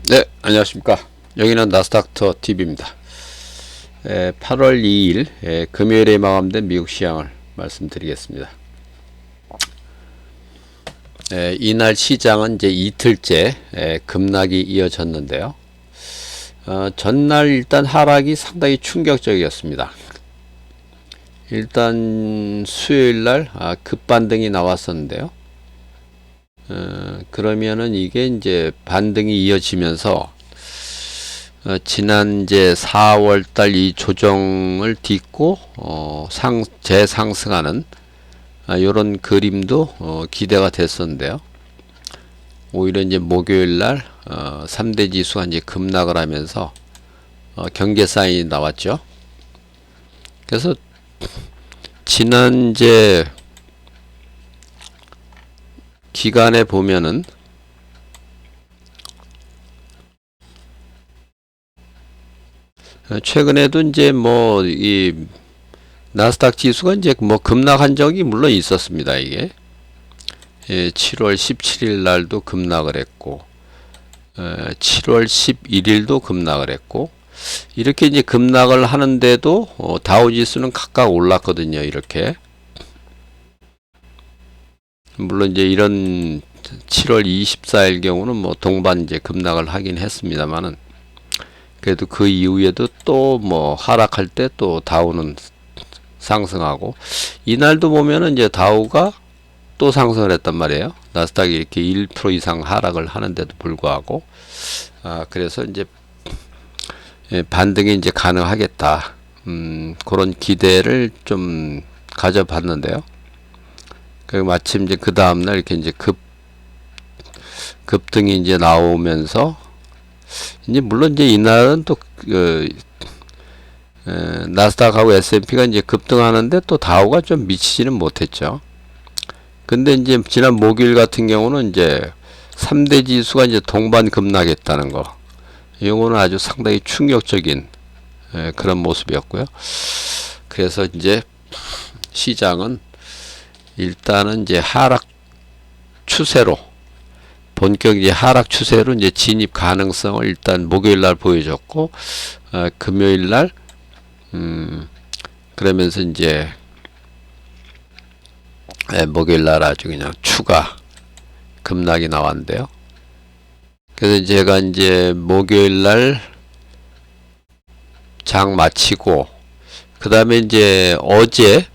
네, 안녕하십니까. 여기는 나스닥터 TV입니다. 8월 2일 금요일에 마감된 미국 시장을 말씀드리겠습니다. 이날 시장은 이제 이틀째 급락이 이어졌는데요. 전날 일단 하락이 상당히 충격적이었습니다. 일단 수요일날 급반등이 나왔었는데요. 그러면은 이게 이제 반등이 이어지면서 지난 이제 4월달 이 조정을 딛고 재상승하는 요런 그림도 기대가 됐었는데요. 오히려 이제 목요일날 3대 지수가 이제 급락을 하면서 경계 사인이 나왔죠. 그래서 지난 이제 기간에 보면은 최근에도 이제 뭐 이 나스닥 지수가 이제 뭐 급락한 적이 물론 있었습니다. 이게 7월 17일 날도 급락을 했고 7월 11일도 급락을 했고 이렇게 이제 급락을 하는데도 다우 지수는 각각 올랐거든요. 이렇게 물론 이제 이런 7월 24일 경우는 뭐 동반 이제 급락을 하긴 했습니다만은 그래도 그 이후에도 또 뭐 하락할 때 또 다우는 상승하고 이날도 보면은 이제 다우가 또 상승을 했단 말이에요. 나스닥이 이렇게 1% 이상 하락을 하는데도 불구하고 그래서 이제 반등이 이제 가능하겠다. 그런 기대를 좀 가져봤는데요. 그 마침 이제 그 다음날 이렇게 이제 급등이 이제 나오면서 이제 물론 이제 이날은 또 나스닥하고 S&P가 이제 급등하는데 또 다우가 좀 미치지는 못했죠. 근데 이제 지난 목요일 같은 경우는 이제 3대 지수가 이제 동반 급락했다는 거. 이거는 아주 상당히 충격적인 그런 모습이었고요. 그래서 이제 시장은 일단은 이제 하락 추세로 본격 이제 하락 추세로 이제 진입 가능성을 일단 목요일 날 보여줬고 금요일 날 그러면서 이제 목요일 날 아주 그냥 추가 급락이 나왔는데요. 그래서 제가 이제 목요일 날 장 마치고 그 다음에 이제 어제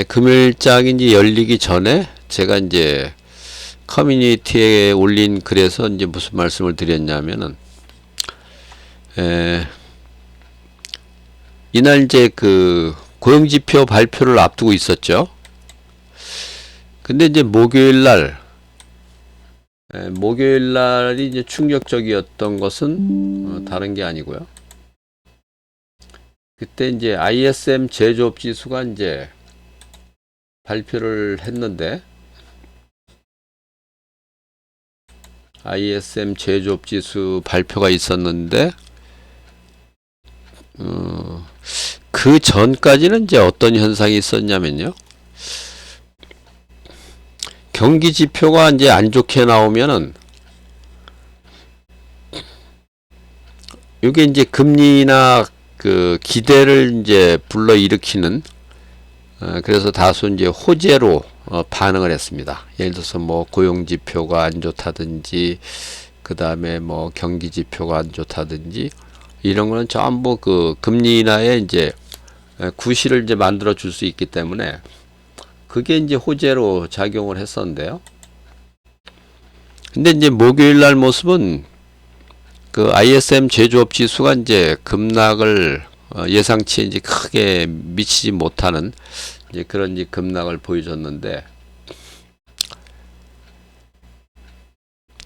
금요일장이 이제 열리기 전에 제가 이제 커뮤니티에 올린 글에서 이제 무슨 말씀을 드렸냐면은 이날 이제 그 고용지표 발표를 앞두고 있었죠. 근데 이제 목요일 날이 이제 충격적이었던 것은 다른 게 아니고요. 그때 이제 ISM 제조업 지수가 이제 발표를 했는데 ISM 제조업 지수 발표가 있었는데 그 전까지는 이제 어떤 현상이 있었냐면요. 경기 지표가 이제 안 좋게 나오면은 이게 이제 금리나 그 기대를 이제 불러일으키는 그래서 다소 이제 호재로 반응을 했습니다. 예를 들어서 뭐 고용 지표가 안 좋다든지 그 다음에 뭐 경기 지표가 안 좋다든지 이런 거는 전부 그 금리 인하에 이제 구실을 이제 만들어 줄 수 있기 때문에 그게 이제 호재로 작용을 했었는데요. 근데 이제 목요일 날 모습은 그 ISM 제조업 지수가 이제 급락을 예상치에 이제 크게 미치지 못하는 이제 그런 이제 급락을 보여줬는데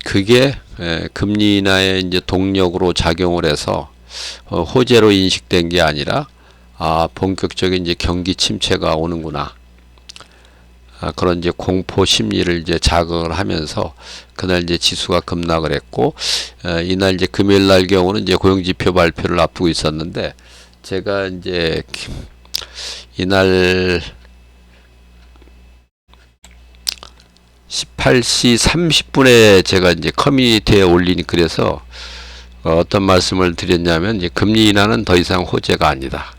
그게 금리 인하의 이제 동력으로 작용을 해서 호재로 인식된 게 아니라 본격적인 이제 경기 침체가 오는구나. 그런 이제 공포 심리를 이제 자극을 하면서 그날 이제 지수가 급락을 했고 이날 이제 금요일 날 경우는 이제 고용지표 발표를 앞두고 있었는데 제가 이제 이날 18시 30분에 제가 이제 커뮤니티에 올리니 그래서 어떤 말씀을 드렸냐면 이제 금리 인하는 더 이상 호재가 아니다.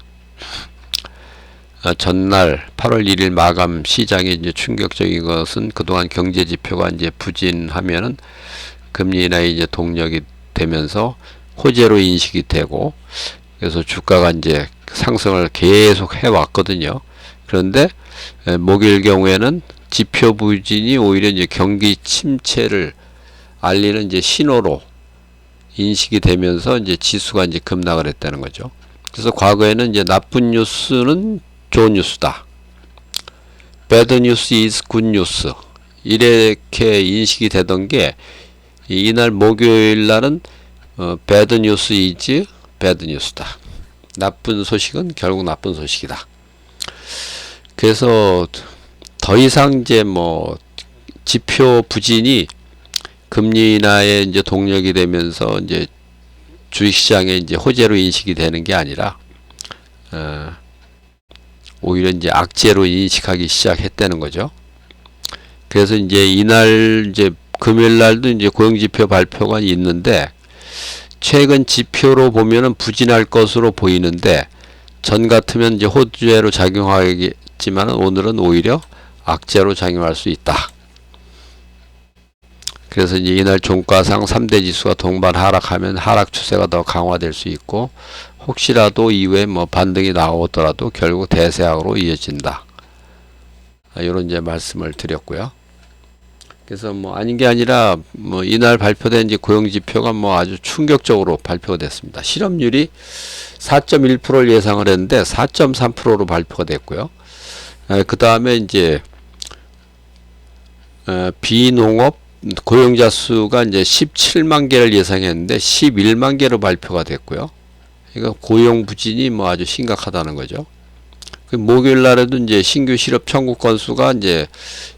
전날 8월 1일 마감 시장에 이제 충격적인 것은 그동안 경제 지표가 이제 부진하면은 금리 인하의 이제 동력이 되면서 호재로 인식이 되고 그래서 주가가 이제 상승을 계속 해왔거든요. 그런데 목요일 경우에는 지표 부진이 오히려 이제 경기 침체를 알리는 이제 신호로 인식이 되면서 이제 지수가 이제 급락을 했다는 거죠. 그래서 과거에는 이제 나쁜 뉴스는 좋은 뉴스다. Bad news is good news. 이렇게 인식이 되던 게 이날 목요일 날은 bad news is bad news다. 나쁜 소식은 결국 나쁜 소식이다. 그래서 더 이상 이제 뭐 지표 부진이 금리 인하의 이제 동력이 되면서 이제 주식시장에 이제 호재로 인식이 되는 게 아니라 오히려 이제 악재로 인식하기 시작했다는 거죠. 그래서 이제 이날 이제 금요일 날도 이제 고용지표 발표가 있는데 최근 지표로 보면은 부진할 것으로 보이는데 전 같으면 이제 호재로 작용하겠지만 오늘은 오히려 악재로 작용할 수 있다. 그래서 이제 이날 종가상 3대 지수가 동반 하락하면 하락 추세가 더 강화될 수 있고 혹시라도 이후에 뭐 반등이 나오더라도 결국 대세악으로 이어진다. 이런 이제 말씀을 드렸고요. 그래서 뭐 아닌 게 아니라 뭐 이날 발표된 이제 고용 지표가 뭐 아주 충격적으로 발표가 됐습니다. 실업률이 4.1%를 예상을 했는데 4.3%로 발표가 됐고요. 그 다음에 이제 비농업 고용자 수가 이제 17만 개를 예상했는데 11만 개로 발표가 됐고요. 그러니까 고용 부진이 뭐 아주 심각하다는 거죠. 목요일 날에도 이제 신규 실업 청구 건수가 이제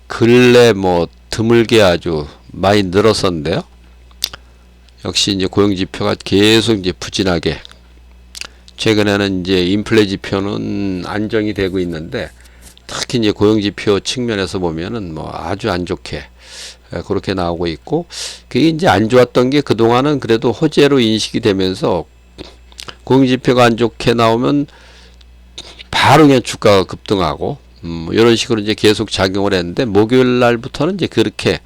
근래 뭐 드물게 아주 많이 늘었었는데요. 역시 이제 고용 지표가 계속 이제 부진하게 최근에는 이제 인플레 지표는 안정이 되고 있는데 특히 이제 고용 지표 측면에서 보면은 뭐 아주 안 좋게 그렇게 나오고 있고 그게 이제 안 좋았던 게 그동안은 그래도 호재로 인식이 되면서 고용지표가 안 좋게 나오면 바로 그냥 주가가 급등하고 이런 식으로 이제 계속 작용을 했는데 목요일 날부터는 이제 그렇게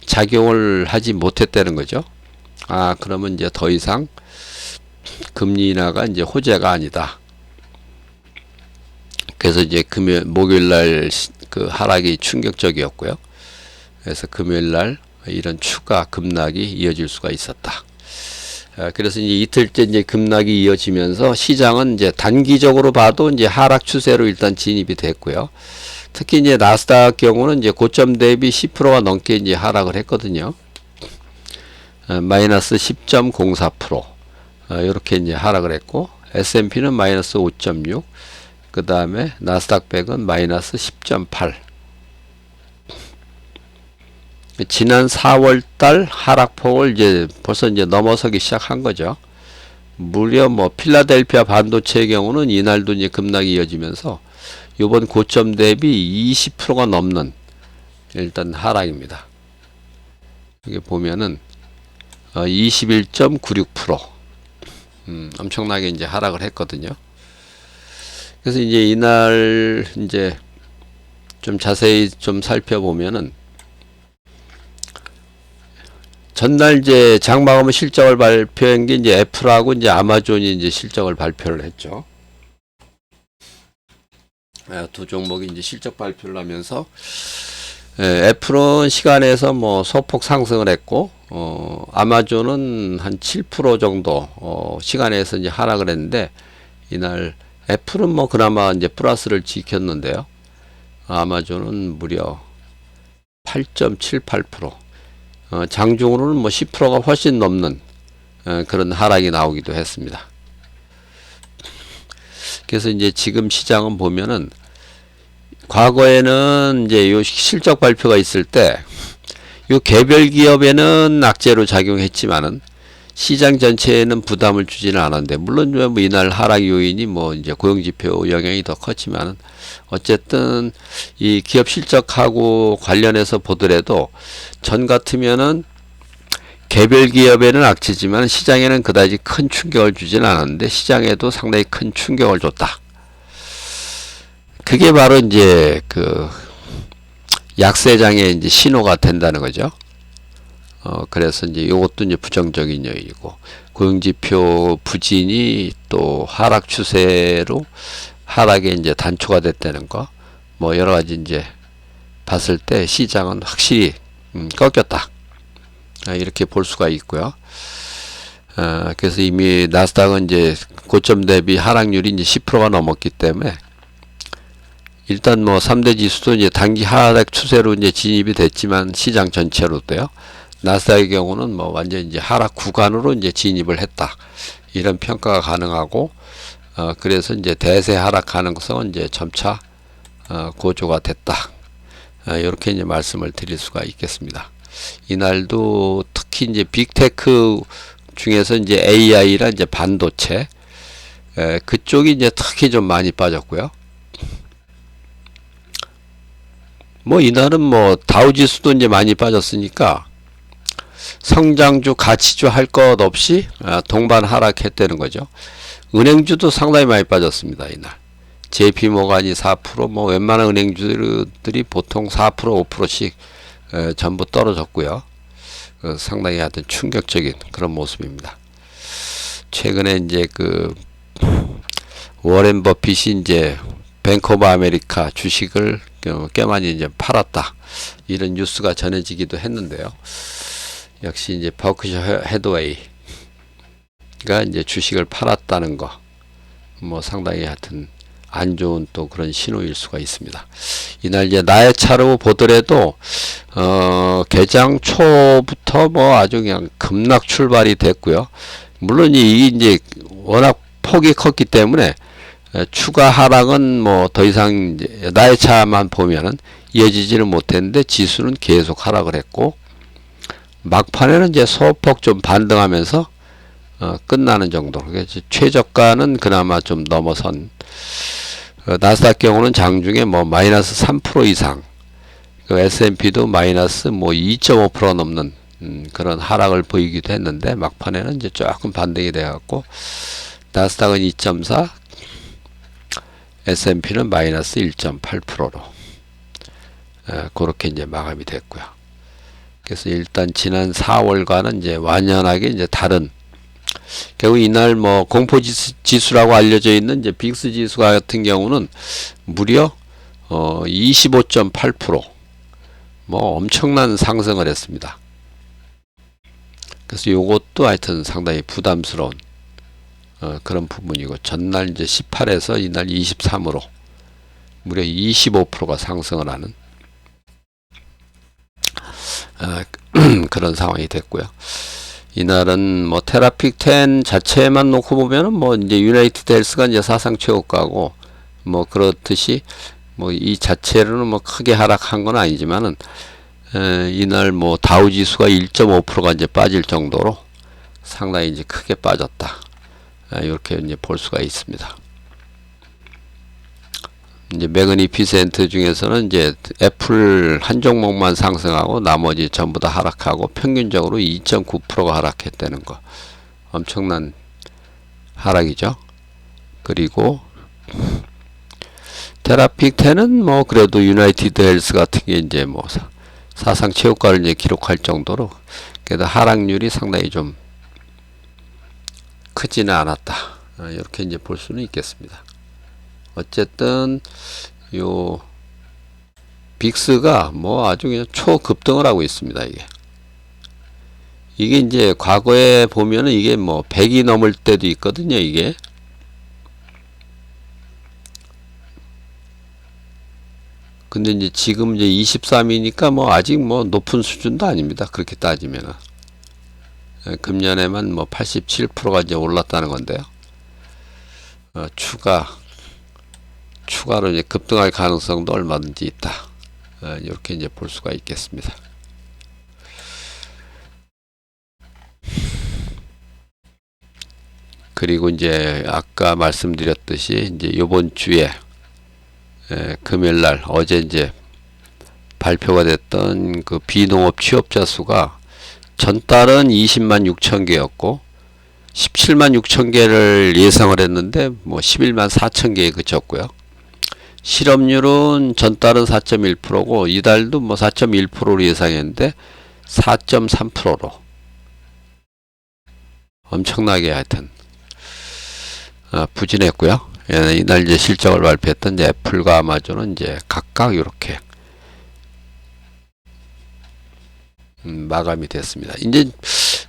작용을 하지 못했다는 거죠. 아, 그러면 이제 더 이상 금리 인하가 이제 호재가 아니다. 그래서 이제 목요일 날 그 하락이 충격적이었고요. 그래서 금요일 날 이런 추가 급락이 이어질 수가 있었다. 그래서 이제 이틀째 이제 급락이 이어지면서 시장은 이제 단기적으로 봐도 이제 하락 추세로 일단 진입이 됐고요. 특히 이제 나스닥 경우는 이제 고점 대비 10%가 넘게 이제 하락을 했거든요. 마이너스 10.04%. 이렇게 이제 하락을 했고, S&P는 마이너스 5.6. 그 다음에 나스닥 100은 마이너스 10.8. 지난 4월달 하락폭을 이제 벌써 이제 넘어서기 시작한 거죠. 무려 뭐 필라델피아 반도체의 경우는 이날도 이제 급락이 이어지면서 이번 고점 대비 20%가 넘는 일단 하락입니다. 여기 보면은 21.96%. 엄청나게 이제 하락을 했거든요. 그래서 이제 이날 이제 좀 자세히 좀 살펴보면은 전날 이제 장마감은 실적을 발표한 게 이제 애플하고 이제 아마존이 이제 실적을 발표를 했죠. 두 종목이 이제 실적 발표를 하면서 애플은 시간에서 뭐 소폭 상승을 했고 아마존은 한 7% 정도 시간에서 이제 하락을 했는데 이날 애플은 뭐 그나마 이제 플러스를 지켰는데요. 아마존은 무려 8.78%. 장중으로는 뭐 10%가 훨씬 넘는 그런 하락이 나오기도 했습니다. 그래서 이제 지금 시장은 보면은 과거에는 이제 요 실적 발표가 있을 때 요 개별 기업에는 악재로 작용했지만은 시장 전체에는 부담을 주지는 않았는데, 물론 뭐 이날 하락 요인이 뭐 이제 고용지표 영향이 더 컸지만은, 어쨌든 이 기업 실적하고 관련해서 보더라도 전 같으면은 개별 기업에는 악재지만 시장에는 그다지 큰 충격을 주지는 않았는데, 시장에도 상당히 큰 충격을 줬다. 그게 바로 이제 그 약세장의 이제 신호가 된다는 거죠. 그래서 이제 이것도 이제 부정적인 요인이고, 고용지표 부진이 또 하락 추세로 하락에 이제 단초가 됐다는 거, 뭐 여러 가지 이제 봤을 때 시장은 확실히 꺾였다. 이렇게 볼 수가 있고요. 그래서 이미 나스닥은 이제 고점 대비 하락률이 이제 10%가 넘었기 때문에, 일단 뭐 3대 지수도 이제 단기 하락 추세로 이제 진입이 됐지만, 시장 전체로도요. 나스닥의 경우는 뭐 완전 이제 하락 구간으로 이제 진입을 했다. 이런 평가가 가능하고, 그래서 이제 대세 하락 가능성은 이제 점차 고조가 됐다. 이렇게 이제 말씀을 드릴 수가 있겠습니다. 이날도 특히 이제 빅테크 중에서 이제 AI랑 이제 반도체, 그쪽이 이제 특히 좀 많이 빠졌고요. 뭐 이날은 뭐 다우지수도 이제 많이 빠졌으니까 성장주 가치주 할 것 없이 동반 하락했다는 거죠. 은행주도 상당히 많이 빠졌습니다. 이날 JP모간이 4%, 뭐 웬만한 은행주들이 보통 4% 5%씩 전부 떨어졌고요. 상당히 하여튼 충격적인 그런 모습입니다. 최근에 이제 그 워렌 버핏이 이제 뱅크 오브 아메리카 주식을 꽤 많이 이제 팔았다, 이런 뉴스가 전해지기도 했는데요. 역시 이제 버크셔 해드웨이가 이제 주식을 팔았다는 거, 뭐 상당히 하여튼 안 좋은 또 그런 신호일 수가 있습니다. 이날 이제 나의 차로 보더라도 개장 초부터 뭐 아주 그냥 급락 출발이 됐고요. 물론 이게 이제 워낙 폭이 컸기 때문에 추가 하락은 뭐 더 이상 이제 나의 차만 보면은 이어지지는 못했는데, 지수는 계속 하락을 했고, 막판에는 이제 소폭 좀 반등하면서 끝나는 정도. 그래서 최저가는 그나마 좀 넘어선, 나스닥 경우는 장중에 뭐 마이너스 3% 이상, S&P도 마이너스 뭐 2.5% 넘는 그런 하락을 보이기도 했는데, 막판에는 이제 조금 반등이 돼갖고 나스닥은 2.4, S&P는 마이너스 1.8%로 그렇게 이제 마감이 됐고요. 그래서 일단 지난 4월과는 이제 완연하게 이제 다른, 결국 이날 뭐 공포 지수라고 알려져 있는 이제 빅스 지수 같은 경우는 무려 25.8%, 뭐 엄청난 상승을 했습니다. 그래서 요것도 하여튼 상당히 부담스러운 그런 부분이고, 전날 이제 18에서 이날 23으로 무려 25%가 상승을 하는 그런 상황이 됐고요. 이날은 뭐 테라픽 10 자체만 놓고 보면은 뭐 이제 유나이티드 헬스가 이제 사상 최고가고, 뭐 그렇듯이 뭐 이 자체로는 뭐 크게 하락한 건 아니지만은, 이날 뭐 다우 지수가 1.5%가 이제 빠질 정도로 상당히 이제 크게 빠졌다. 이렇게 이제 볼 수가 있습니다. 이제 매그니피센트 중에서는 이제 애플 한 종목만 상승하고 나머지 전부 다 하락하고, 평균적으로 2.9%가 하락했다는 거, 엄청난 하락이죠. 그리고 테라픽 10은 뭐 그래도 유나이티드 헬스 같은 게 이제 뭐 사상 최고가를 이제 기록할 정도로 그래도 하락률이 상당히 좀 크지는 않았다. 이렇게 이제 볼 수는 있겠습니다. 어쨌든 요 빅스가 뭐 아주 그냥 초급등을 하고 있습니다. 이게 이제 과거에 보면은 이게 뭐 100이 넘을 때도 있거든요. 이게 근데 이제 지금 이제 23이니까 뭐 아직 뭐 높은 수준도 아닙니다. 그렇게 따지면은 금년에만 뭐 87%가 이제 올랐다는 건데요. 추가로 이제 급등할 가능성도 얼마든지 있다. 이렇게 이제 볼 수가 있겠습니다. 그리고 이제 아까 말씀드렸듯이 이제 요번 주에 금요일 날 어제 이제 발표가 됐던 그 비농업 취업자 수가 전달은 20만 6천 개였고 17만 6천 개를 예상을 했는데 뭐 11만 4천 개에 그쳤고요. 실업률은 전달은 4.1%고 이달도 뭐 4.1%로 예상했는데 4.3%로 엄청나게 하여튼 부진했고요. 이날 이제 실적을 발표했던 이제 애플과 아마존은 이제 각각 이렇게 마감이 됐습니다. 이제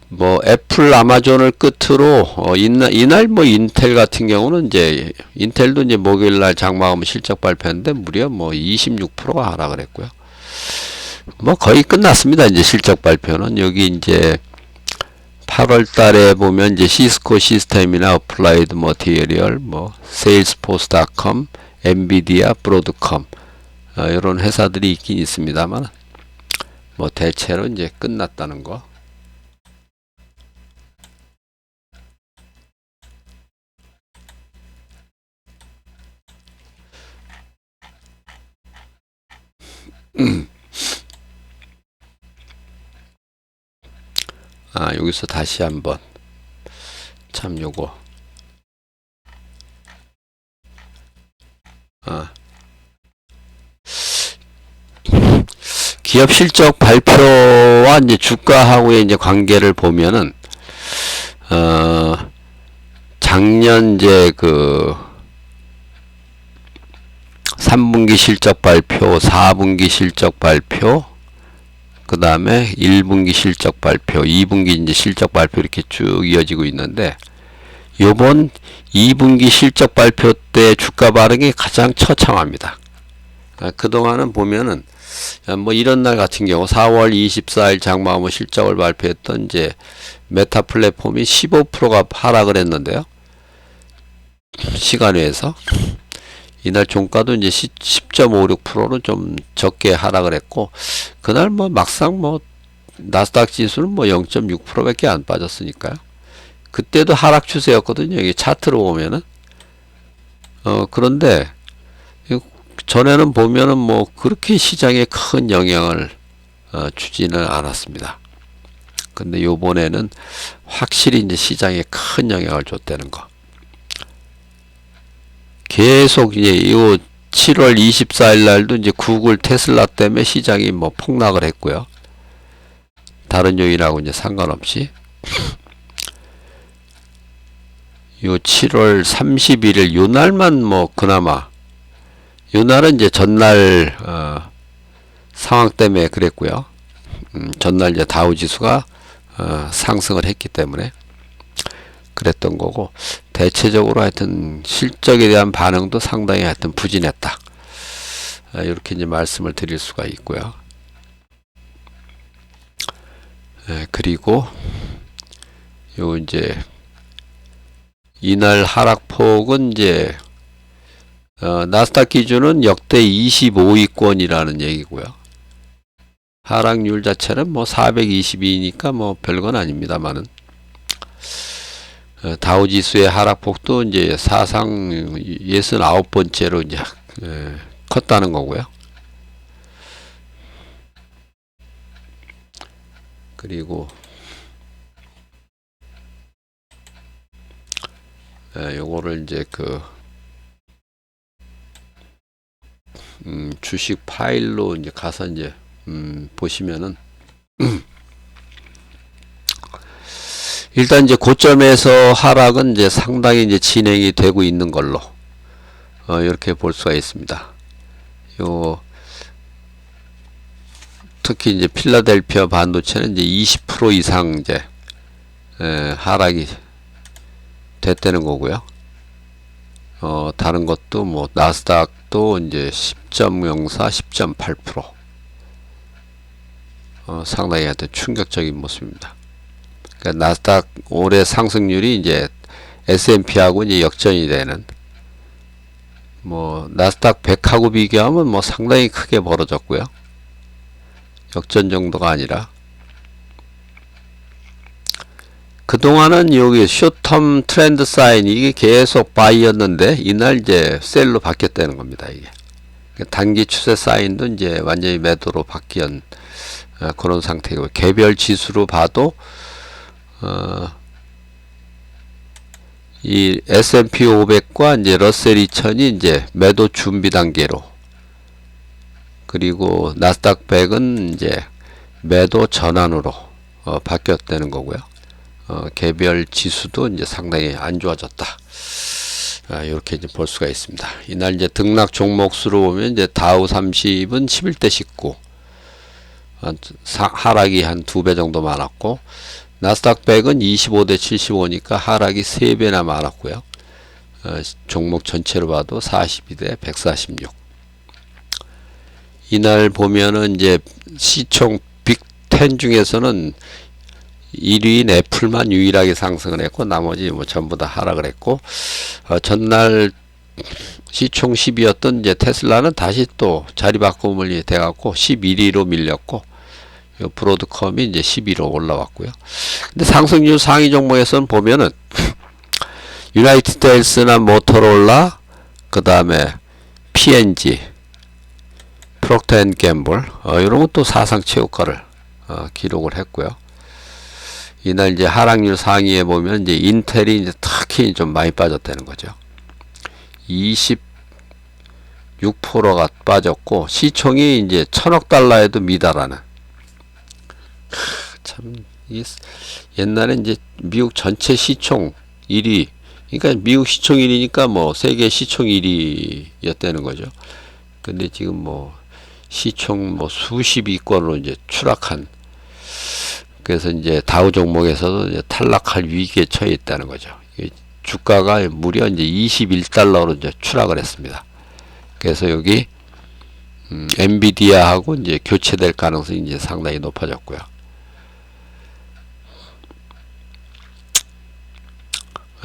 뭐 애플, 아마존을 끝으로 이날 뭐 인텔 같은 경우는 이제 인텔도 이제 목요일날 장마감 실적 발표했는데 무려 뭐 26%가 하락을 했고요. 뭐 거의 끝났습니다. 이제 실적 발표는 여기 이제 8월 달에 보면 이제 시스코 시스템이나 어플라이드 머티리얼, 뭐 세일스포스닷컴, 엔비디아, 브로드컴 이런 회사들이 있긴 있습니다만 뭐 대체로 이제 끝났다는 거. 여기서 다시 한번 참 요거 기업 실적 발표와 이제 주가하고의 이제 관계를 보면은 작년 이제 그 3분기 실적 발표, 4분기 실적 발표, 그 다음에 1분기 실적 발표, 2분기 이제 실적 발표 이렇게 쭉 이어지고 있는데 요번 2분기 실적 발표 때 주가 반응이 가장 처참합니다. 그동안은 보면은 뭐 이런 날 같은 경우 4월 24일 장마감호 실적을 발표했던 이제 메타 플랫폼이 15%가 하락을 했는데요. 시간외에서 이날 종가도 이제 10.56%로 좀 적게 하락을 했고 그날 뭐 막상 뭐 나스닥 지수는 뭐 0.6%밖에 안 빠졌으니까요. 그때도 하락 추세였거든요. 여기 차트로 보면은 그런데 전에는 보면은 뭐 그렇게 시장에 큰 영향을 주지는 않았습니다. 근데 요번에는 확실히 이제 시장에 큰 영향을 줬다는 거. 계속 이제 요 7월 24일 날도 이제 구글, 테슬라 때문에 시장이 뭐 폭락을 했고요. 다른 요인하고 이제 상관없이 요 7월 31일 요 날만 뭐 그나마 요 날은 이제 전날 상황 때문에 그랬고요. 전날 이제 다우 지수가 상승을 했기 때문에 그랬던 거고 대체적으로 하여튼 실적에 대한 반응도 상당히 하여튼 부진했다. 이렇게 이제 말씀을 드릴 수가 있고요. 그리고 요 이제 이날 하락폭은 이제 나스닥 기준은 역대 25위권이라는 얘기고요. 하락률 자체는 뭐 422니까 뭐 별건 아닙니다만은 다우 지수의 하락폭도 이제 사상 69번째로 이제 컸다는 거고요. 그리고 요거를 이제 그 주식 파일로 이제 가서 이제 보시면은 일단 이제 고점에서 하락은 이제 상당히 이제 진행이 되고 있는 걸로 이렇게 볼 수가 있습니다. 요 특히 이제 필라델피아 반도체는 이제 20% 이상 이제 하락이 됐다는 거고요. 다른 것도 뭐 나스닥도 이제 10.04, 10.8% 상당히 하여튼 충격적인 모습입니다. 그러니까 나스닥 올해 상승률이 이제 S&P하고 이제 역전이 되는 뭐 나스닥 100하고 비교하면 뭐 상당히 크게 벌어졌고요. 역전 정도가 아니라 그동안은 여기 숏텀 트렌드 사인 이게 계속 바이였는데 이날 이제 셀로 바뀌었다는 겁니다. 이게 단기 추세 사인도 이제 완전히 매도로 바뀐 그런 상태고, 개별 지수로 봐도 이 S&P 500과 이제 러셀 2000이 이제 매도 준비 단계로, 그리고 나스닥 100은 이제 매도 전환으로 바뀌었다는 거고요. 개별 지수도 이제 상당히 안 좋아졌다. 이렇게 이제 볼 수가 있습니다. 이날 이제 등락 종목 수로 보면 이제 다우 30은 11대 19, 하락이 한 2배 정도 많았고, 나스닥 100은 25대 75니까 하락이 3배나 많았고요. 종목 전체로 봐도 42대 146. 이날 보면은 이제 시총 빅10 중에서는 1위인 애플만 유일하게 상승을 했고, 나머지 뭐 전부 다 하락을 했고, 전날 시총 10위였던 이제 테슬라는 다시 또 자리 바꿈을 돼갖고 11위로 밀렸고, 브로드컴이 이제 10위로 올라왔고요. 근데 상승률 상위 종목에서는 보면은 유나이티드 헬스나 모토로라, 그 다음에 P&G, 프록터 앤 갬블, 이런 것도 사상 최고가를 기록을 했고요. 이날 이제 하락률 상위에 보면 이제 인텔이 이제 특히 좀 많이 빠졌다는 거죠. 26%가 빠졌고, 시총이 이제 1000억 달러에도 미달하는. 참, 이게 옛날에 이제 미국 전체 시총 1위, 그러니까 미국 시총 1위니까 뭐 세계 시총 1위였다는 거죠. 근데 지금 뭐 시총 뭐 수십 위권으로 이제 추락한, 그래서 이제 다우 종목에서도 이제 탈락할 위기에 처해 있다는 거죠. 주가가 무려 이제 21달러로 이제 추락을 했습니다. 그래서 여기 엔비디아하고 이제 교체될 가능성이 이제 상당히 높아졌고요.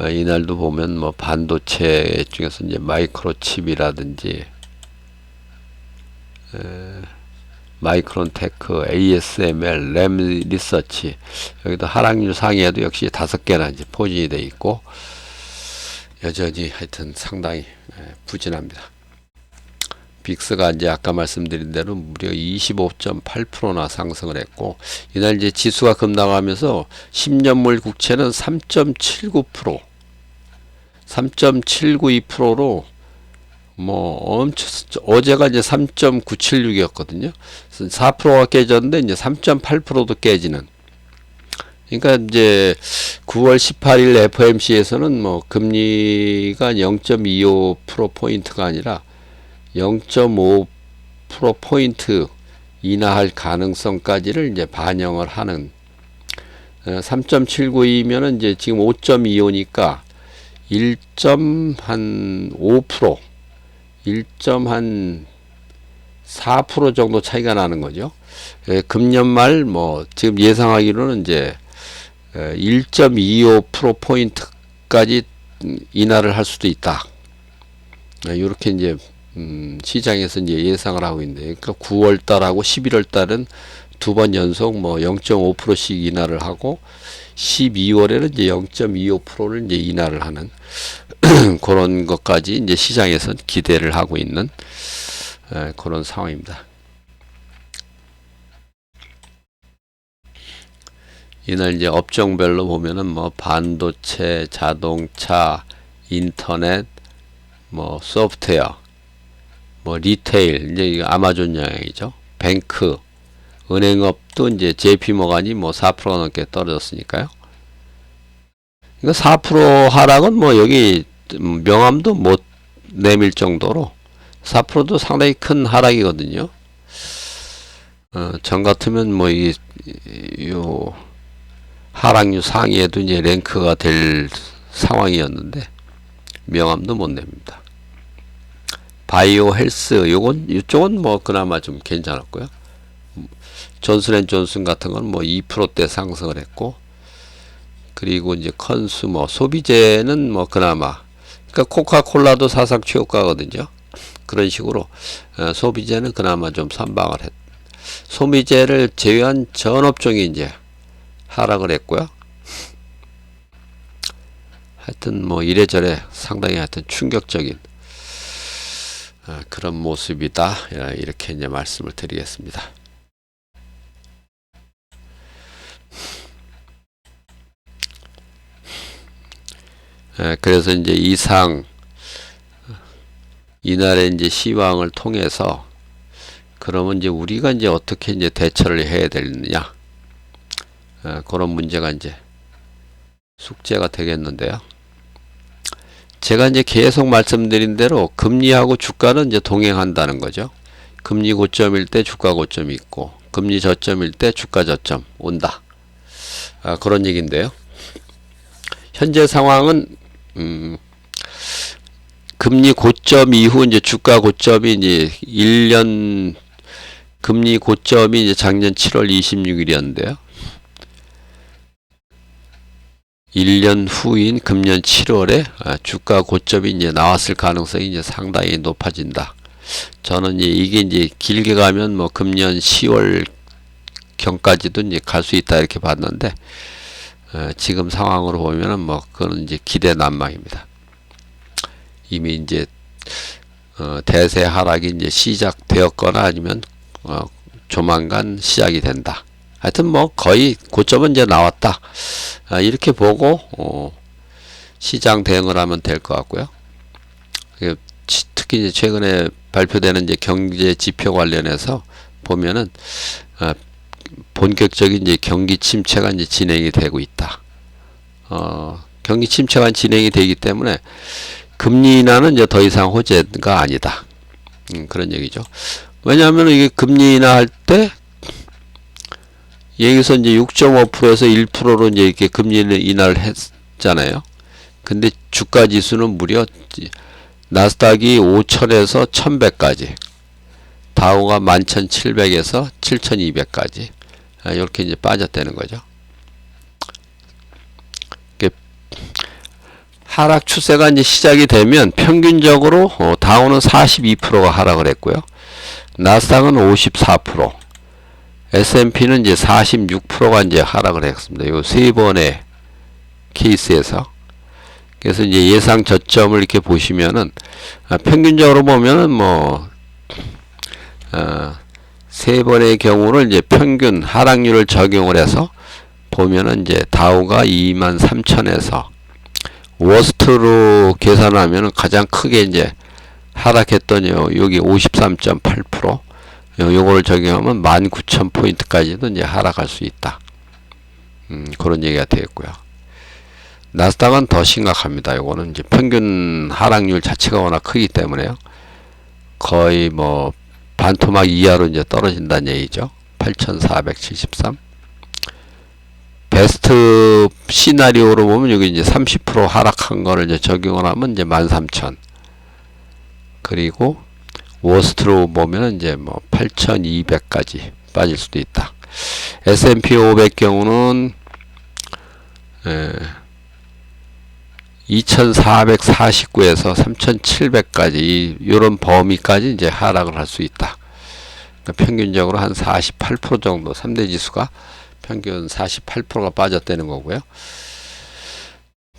이날도 보면 뭐 반도체 중에서 이제 마이크로칩이라든지 마이크론 테크, ASML, 램 리서치, 여기도 하락률 상위에도 역시 5개나 이제 포진이 되어 있고, 여전히 하여튼 상당히 부진합니다. 빅스가 이제 아까 말씀드린 대로 무려 25.8%나 상승을 했고, 이날 이제 지수가 급락하면서 10년물 국채는 3.79%, 3.792%로 뭐 엄청, 어제가 이제 3.976이었거든요. 4%가 깨졌는데 이제 3.8%도 깨지는. 그러니까 이제 9월 18일 FOMC에서는 뭐 금리가 0.25% 포인트가 아니라 0.5% 포인트 인하할 가능성까지를 이제 반영을 하는, 3.792면은 이제 지금 5.25니까 1.5%, 1.4% 정도 차이가 나는 거죠. 금년 말 뭐 지금 예상하기로는 이제 1.25% 포인트까지 인하를 할 수도 있다. 이렇게 이제 시장에서 이제 예상을 하고 있는데, 그러니까 9월 달하고 11월 달은 두 번 연속 뭐 0.5%씩 인하를 하고, 12월에는 이제 0.25%를 이제 인하를 하는 그런 것까지 이제 시장에서 기대를 하고 있는 그런 상황입니다. 이날 이제 업종별로 보면은 뭐 반도체, 자동차, 인터넷, 뭐 소프트웨어, 뭐 리테일, 이제 아마존 영향이죠. 뱅크, 은행업도 이제 JP모간이 뭐 4% 넘게 떨어졌으니까요. 이거 4% 하락은 뭐 여기 명함도 못 내밀 정도로 4%도 상당히 큰 하락이거든요. 전 같으면 뭐 이 하락률 상위에도 이제 랭크가 될 상황이었는데 명함도 못 냅니다. 바이오 헬스 이쪽은 뭐 그나마 좀 괜찮았고요. 존슨앤존슨 같은 건 뭐 2%대 상승을 했고, 그리고 이제 컨슈머 소비재는 뭐 그나마, 그러니까 코카콜라도 사상 최고가거든요. 그런 식으로 소비재는 그나마 좀 선방을 했. 소비재를 제외한 전 업종이 이제 하락을 했고요. 하여튼 뭐 이래저래 상당히 하여튼 충격적인 그런 모습이다. 이렇게 이제 말씀을 드리겠습니다. 그래서 이제 이날의 이제 시황을 통해서 그러면 이제 우리가 이제 어떻게 이제 대처를 해야 되느냐, 그런 문제가 이제 숙제가 되겠는데요. 제가 이제 계속 말씀드린 대로 금리하고 주가는 이제 동행한다는 거죠. 금리 고점일 때 주가 고점이 있고, 금리 저점일 때 주가 저점 온다. 그런 얘기인데요. 현재 상황은 금리 고점 이후 이제 주가 고점이 이제 1년 금리 고점이 이제 작년 7월 26일이었는데요. 1년 후인 금년 7월에 주가 고점이 이제 나왔을 가능성이 이제 상당히 높아진다. 저는 이게 이제 길게 가면 뭐 금년 10월 경까지도 이제 갈 수 있다 이렇게 봤는데, 지금 상황으로 보면은 뭐 그거는 이제 기대 난망입니다. 이미 이제 대세 하락이 이제 시작되었거나 아니면 조만간 시작이 된다. 하여튼 뭐 거의 고점은 이제 나왔다. 이렇게 보고 시장 대응을 하면 될 것 같고요. 특히 이제 최근에 발표되는 이제 경제 지표 관련해서 보면은 본격적인 이제 경기 침체가 이제 진행이 되고 있다. 경기 침체가 진행이 되기 때문에 금리 인하는 이제 더 이상 호재가 아니다. 그런 얘기죠. 왜냐하면 이게 금리 인하할 때 여기서 이제 6.5%에서 1%로 이제 이렇게 금리 인하를 했잖아요. 근데 주가 지수는 무려 나스닥이 5,000에서 1,100까지, 다우가 11,700에서 7,200까지 이렇게 이제 빠졌다는 거죠. 하락 추세가 이제 시작이 되면 평균적으로 다우는 42%가 하락을 했고요. 나스닥은 54%, S&P는 이제 46%가 이제 하락을 했습니다. 요 세 번의 케이스에서. 그래서 이제 예상 저점을 이렇게 보시면은 평균적으로 보면은 뭐 세 번의 경우를 이제 평균 하락률을 적용을 해서 보면은 이제 다우가 23,000에서 워스트로 계산하면은 가장 크게 이제 하락했던 여기 53.8%, 요거를 적용하면 19,000포인트까지도 이제 하락할 수 있다. 그런 얘기가 되겠고요. 나스닥은 더 심각합니다. 요거는 이제 평균 하락률 자체가 워낙 크기 때문에요. 거의 뭐 반토막 이하로 이제 떨어진다는 얘기죠. 8,473. 베스트 시나리오로 보면 여기 이제 30% 하락한 거를 이제 적용을 하면 이제 13,000. 그리고 워스트로 보면 이제 뭐 8,200까지 빠질 수도 있다. S&P 500 경우는 2,449에서 3,700까지 이런 범위까지 이제 하락을 할 수 있다. 그러니까 평균적으로 한 48% 정도, 3대 지수가 평균 48%가 빠졌다는 거고요.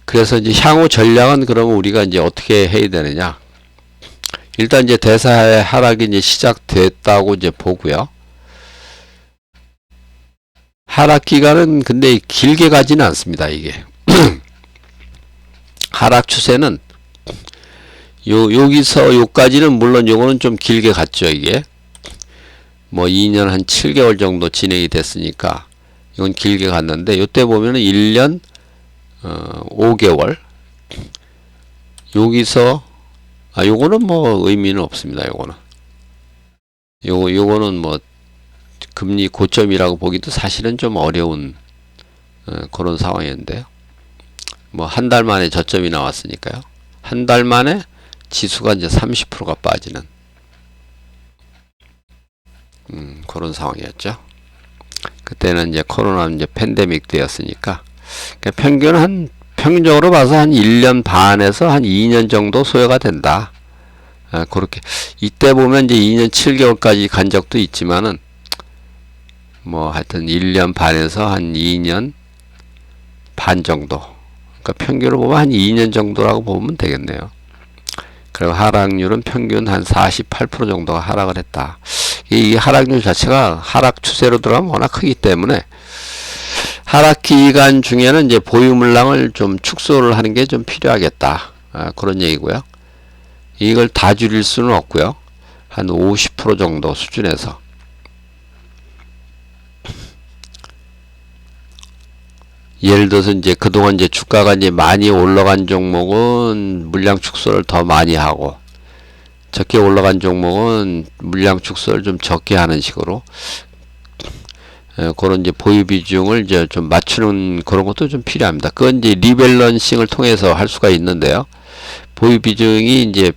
그래서 이제 향후 전략은 그러면 우리가 이제 어떻게 해야 되느냐? 일단 이제 대사의 하락이 이제 시작됐다고 이제 보고요. 하락 기간은 근데 길게 가지는 않습니다. 이게 하락 추세는 여기서 요까지는 물론 요거는 좀 길게 갔죠. 이게 뭐 2년 한 7개월 정도 진행이 됐으니까 이건 길게 갔는데, 요때 보면은 1년 5개월 여기서 요거는 뭐 의미는 없습니다. 요거는 뭐 금리 고점이라고 보기도 사실은 좀 어려운 그런 상황이었는데요. 뭐 한 달 만에 저점이 나왔으니까요. 한 달 만에 지수가 이제 30%가 빠지는 그런 상황이었죠. 그때는 이제 코로나 이제 팬데믹 때였으니까, 그러니까 평균적으로 봐서 한 1년 반에서 한 2년 정도 소요가 된다. 그렇게 이때 보면 이제 2년 7개월까지 간 적도 있지만은 뭐 하여튼 1년 반에서 한 2년 반 정도, 그러니까 평균을 보면 한 2년 정도라고 보면 되겠네요. 그리고 하락률은 평균 한 48% 정도가 하락을 했다. 이 하락률 자체가 하락 추세로 들어가면 워낙 크기 때문에 하락 기간 중에는 이제 보유 물량을 좀 축소를 하는 게 좀 필요하겠다. 그런 얘기고요. 이걸 다 줄일 수는 없고요. 한 50% 정도 수준에서. 예를 들어서 이제 그동안 이제 주가가 이제 많이 올라간 종목은 물량 축소를 더 많이 하고, 적게 올라간 종목은 물량 축소를 좀 적게 하는 식으로, 그런 이제 보유 비중을 이제 좀 맞추는 그런 것도 좀 필요합니다. 그건 이제 리밸런싱을 통해서 할 수가 있는데요. 보유 비중이 이제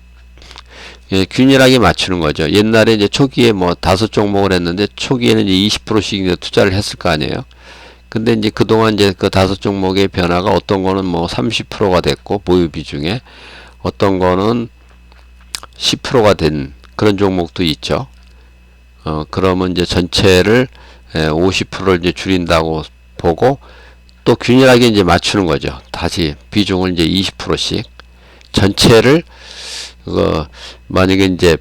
균일하게 맞추는 거죠. 옛날에 이제 초기에 뭐 5종목을 했는데 초기에는 이제 20%씩 이제 투자를 했을 거 아니에요. 근데 이제 그동안 이제 그 5종목의 변화가 어떤 거는 뭐 30%가 됐고 보유 비중에 어떤 거는 10%가 된 그런 종목도 있죠. 그러면 이제 전체를 50%를 이제 줄인다고 보고 또 균일하게 이제 맞추는 거죠. 다시 비중을 이제 20%씩 전체를 만약에 이제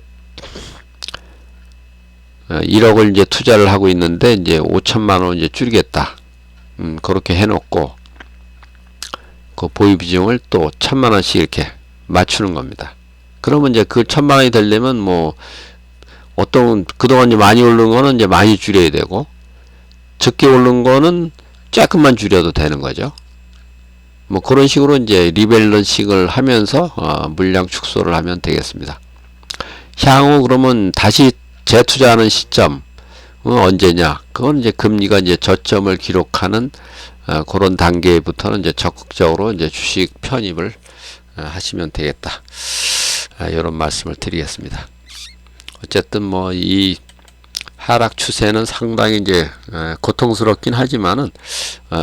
1억을 이제 투자를 하고 있는데 이제 5천만 원 이제 줄이겠다. 그렇게 해놓고 그 보유 비중을 또 1,000만 원씩 이렇게 맞추는 겁니다. 그러면 이제 그 1,000만 원이 되려면 뭐 어떤 그동안 이제 많이 오른 거는 이제 많이 줄여야 되고 적게 오른 거는 조금만 줄여도 되는 거죠. 뭐 그런 식으로 이제 리밸런싱을 하면서 물량 축소를 하면 되겠습니다. 향후 그러면 다시 재투자하는 시점 언제냐? 그건 이제 금리가 이제 저점을 기록하는 그런 단계부터는 이제 적극적으로 이제 주식 편입을 하시면 되겠다. 이런 말씀을 드리겠습니다. 어쨌든 뭐 이 하락 추세는 상당히 이제 고통스럽긴 하지만은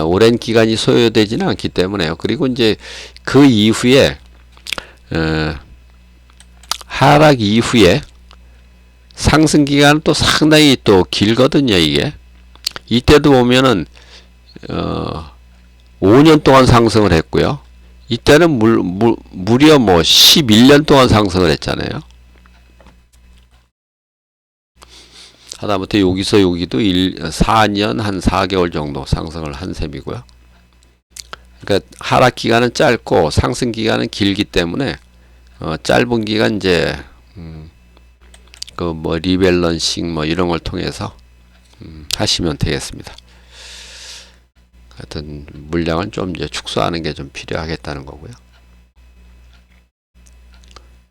오랜 기간이 소요되지는 않기 때문에요. 그리고 이제 그 이후에 하락 이후에 상승 기간은 또 상당히 또 길거든요, 이게. 이때도 보면은 5년 동안 상승을 했고요. 이때는 무려 뭐 11년 동안 상승을 했잖아요. 하다못해 여기서 여기도 4년 한 4개월 정도 상승을 한 셈이고요. 그러니까 하락 기간은 짧고 상승 기간은 길기 때문에 짧은 기간 이제 그 뭐 리밸런싱 뭐 이런 걸 통해서 하시면 되겠습니다. 하여튼 물량은 좀 이제 축소하는 게 좀 필요하겠다는 거고요.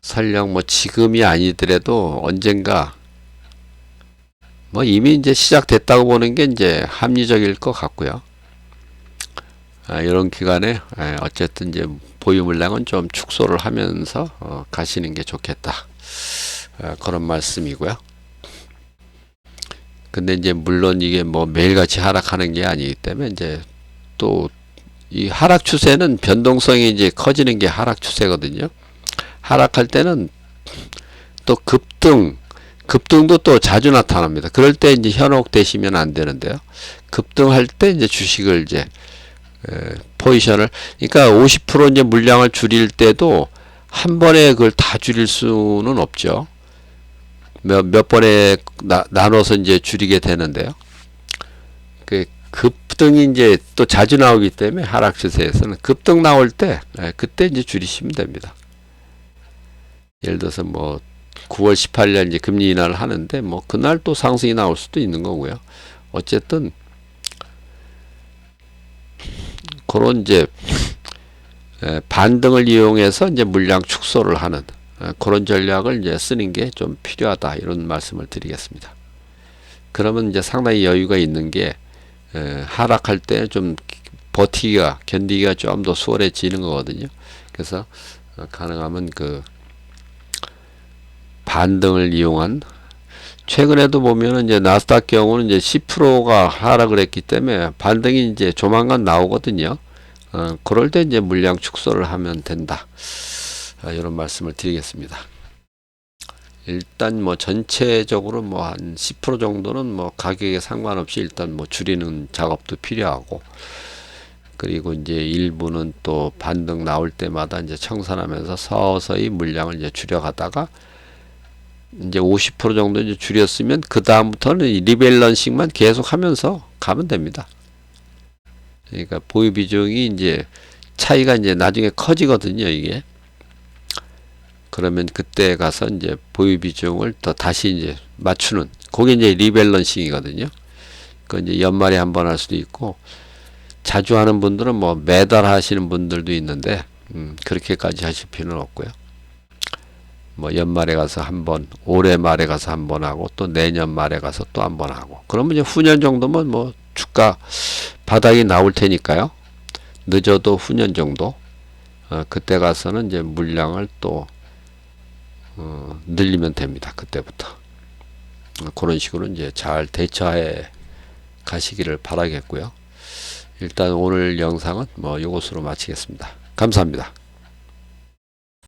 설령 뭐 지금이 아니더라도 언젠가 뭐 이미 이제 시작됐다고 보는 게 이제 합리적일 것 같고요. 이런 기간에 어쨌든 이제 보유 물량은 좀 축소를 하면서 가시는 게 좋겠다. 그런 말씀이고요. 근데 이제 물론 이게 뭐 매일같이 하락하는 게 아니기 때문에 이제 또 이 하락 추세는 변동성이 이제 커지는 게 하락 추세거든요. 하락할 때는 또 급등도 또 자주 나타납니다. 그럴 때 이제 현혹되시면 안 되는데요. 급등할 때 이제 주식을 이제 포지션을 그러니까 50% 이제 물량을 줄일 때도 한 번에 그걸 다 줄일 수는 없죠. 몇 번에 나눠서 이제 줄이게 되는데요. 그 급등이 이제 또 자주 나오기 때문에 하락 추세에서는 급등 나올 때 그때 이제 줄이시면 됩니다. 예를 들어서 뭐 9월 18일 이제 금리 인하를 하는데 뭐 그날 또 상승이 나올 수도 있는 거고요. 어쨌든 그런 이제 반등을 이용해서 이제 물량 축소를 하는 그런 전략을 이제 쓰는 게 좀 필요하다 이런 말씀을 드리겠습니다. 그러면 이제 상당히 여유가 있는 게 하락할 때 좀 버티기가 견디기가 좀 더 수월해지는 거거든요. 그래서 가능하면 그 반등을 이용한 최근에도 보면은 이제 나스닥 경우는 이제 10%가 하락을 했기 때문에 반등이 이제 조만간 나오거든요. 그럴 때 이제 물량 축소를 하면 된다. 이런 말씀을 드리겠습니다. 일단 뭐 전체적으로 뭐 한 10% 정도는 뭐 가격에 상관없이 일단 뭐 줄이는 작업도 필요하고 그리고 이제 일부는 또 반등 나올 때마다 이제 청산하면서 서서히 물량을 이제 줄여가다가 이제 50% 정도 이제 줄였으면 그 다음부터는 리밸런싱만 계속 하면서 가면 됩니다. 그러니까 보유 비중이 이제 차이가 이제 나중에 커지거든요, 이게. 그러면 그때 가서 이제 보유 비중을 더 다시 이제 맞추는, 그게 이제 리밸런싱이거든요. 그 이제 연말에 한 번 할 수도 있고, 자주 하는 분들은 뭐 매달 하시는 분들도 있는데, 그렇게까지 하실 필요는 없고요. 뭐 연말에 가서 한 번, 올해 말에 가서 한 번 하고, 또 내년 말에 가서 또 한 번 하고, 그러면 이제 후년 정도면 뭐 주가 바닥이 나올 테니까요. 늦어도 후년 정도, 그때 가서는 이제 물량을 또 늘리면 됩니다. 그때부터. 그런 식으로 이제 잘 대처해 가시기를 바라겠고요. 일단 오늘 영상은 뭐 이것으로 마치겠습니다. 감사합니다.